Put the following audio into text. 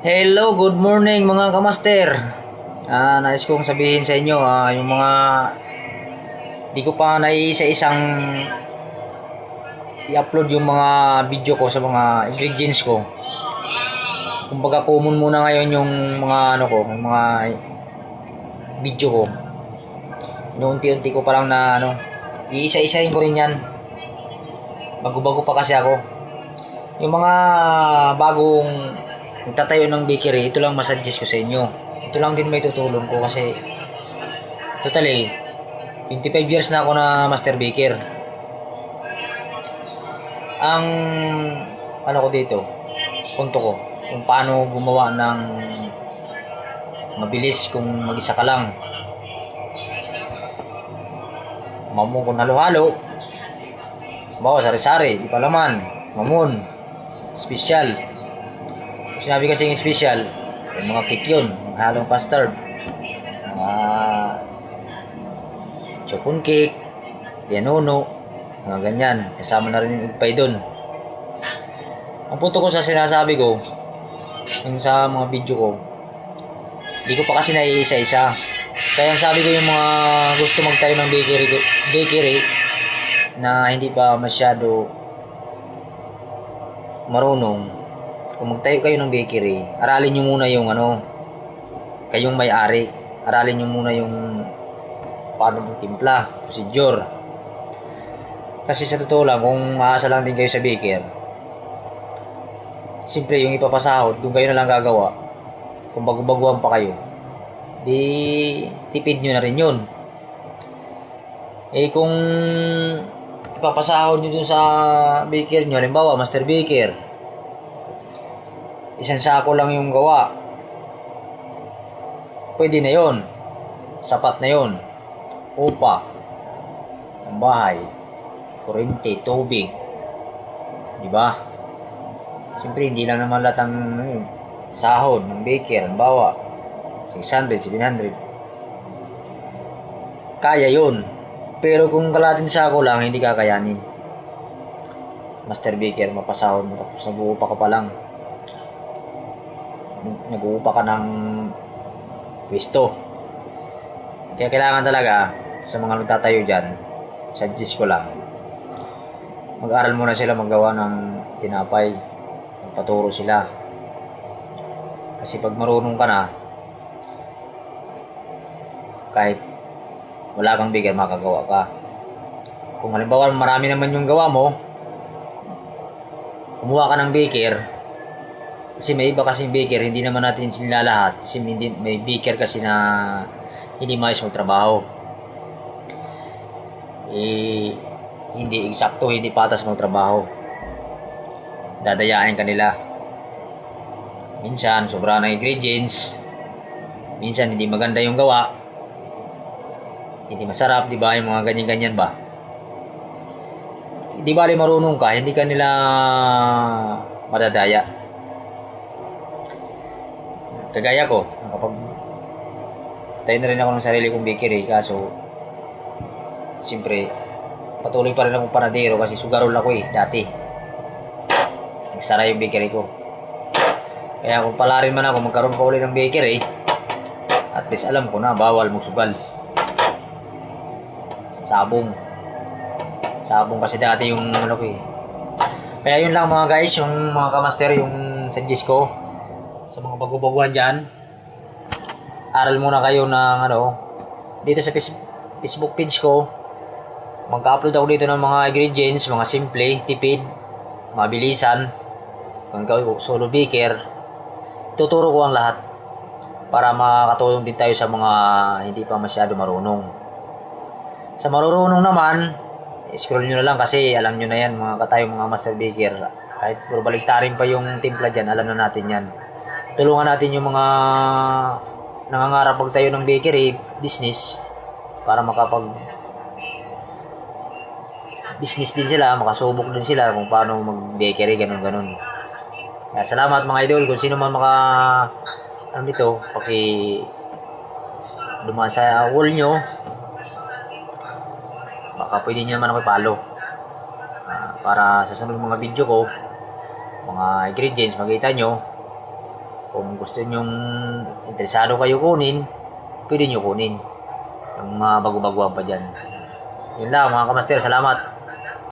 Hello, good morning mga kamaster. Nais kong sabihin sa inyo, yung mga di ko pa naiisa-isang i-upload yung mga video ko sa mga ingredients ko. Kumbaga common muna ngayon yung mga yung mga video ko. Unti-unti ko pa lang na iisa-isahin ko rin yan. Bago-bago pa kasi ako. Yung mga bagong nagtatayo ng bakery, ito lang masuggest ko sa inyo. Ito lang din may tutulong ko kasi totally 25 years na ako na master baker. Ang ko dito, punto ko kung paano gumawa ng mabilis kung mag-isa ka lang. Mamon kung halo-halo. Bawa sari-sari, di palaman, mamon, special. Sinabi kasi yung special, yung mga cake yun, halong custard, mga chocon cake, pianono, mga ganyan. Kasama na rin yung igpay dun. Ang punto ko sa sinasabi ko, yung sa mga video ko, hindi ko pa kasi naiisa-isa. Kaya ang sabi ko yung mga gusto magtayo ng bakery na hindi pa masyado marunong. Kung magtayo kayo ng bakery, aralin nyo muna yung kayong may-ari. Aralin nyo muna yung paano magtimpla, procedure. Kasi sa totoo lang, kung maasa lang din kayo sa baker, siyempre yung ipapasahod, kung kayo na lang gagawa, kung bago-baguhan pa kayo, di tipid nyo na rin yun. Kung ipapasahod nyo dun sa baker nyo, halimbawa, master baker, isang sako lang yung gawa, pwede na yon, sapat na yon. Upa ng bahay, kuryente, tubig, di ba? Siyempre hindi lang naman lahat ang sahod ng baker, halimbawa 600, 700, kaya yon. Pero kung kalating sako lang, hindi kakayanin. Master baker, mapasahod mo tapos nag-uupa ka pa lang, nag-uupa ka ng pwesto. Kaya kailangan talaga sa mga nagtatayo dyan, suggest ko lang, mag-aral muna sila maggawa ng tinapay, magpaturo sila. Kasi pag marunong ka na, kahit wala kang baker, makagawa ka. Kung halimbawa marami naman yung gawa mo, kumuha ka ng baker. Kasi may iba kasing baker, hindi naman natin sila lahat. Kasi may baker kasi na hindi maayos magtrabaho. Hindi eksakto, hindi patas magtrabaho. Dadayain kanila. Minsan, sobra ng ingredients. Minsan, hindi maganda yung gawa. Hindi masarap, di ba? Yung mga ganyan-ganyan ba? Di bali marunong ka, hindi ka nila madadaya. Kagaya ko, nakapag tayo na rin ako ng sarili kong bakery, kaso siyempre patuloy pa rin akong panadero kasi sugarol ako dati. Nagsara yung bakery ko. Kaya kung pala rin man ako magkaroon pa ulit ng bakery, at least alam ko na bawal magsugal. Sabong kasi dati yung Kaya yun lang mga guys, yung mga kamaster, yung suggest ko sa mga bago-baguhan dyan. Aral muna kayo ng dito sa Facebook page ko. Mag-upload ako dito ng mga ingredients, mga simple, tipid, mabilisan. Kung ikaw solo baker, tuturo ko ang lahat para makakatulong din tayo sa mga hindi pa masyado marunong. Sa marunong naman, scroll nyo na lang kasi alam nyo na yan mga katayong mga master baker. Kahit puro baliktarin pa yung timpla dyan, alam na natin yan. Tulungan natin yung mga nangangarap magtayo ng bakery business para makapag business din sila, makasubok din sila kung paano mag bakery, ganun. Kaya salamat mga idol. Kung sino man dito, dumaan sa wall nyo, baka pwede nyo naman ako i-follow para sa sunod mga video ko, mga ingredients makita nyo Kung gusto nyong interesado kayo kunin, pwede nyo kunin. Yung mga bago-baguhan pa dyan. Yun lang mga kamaster, salamat.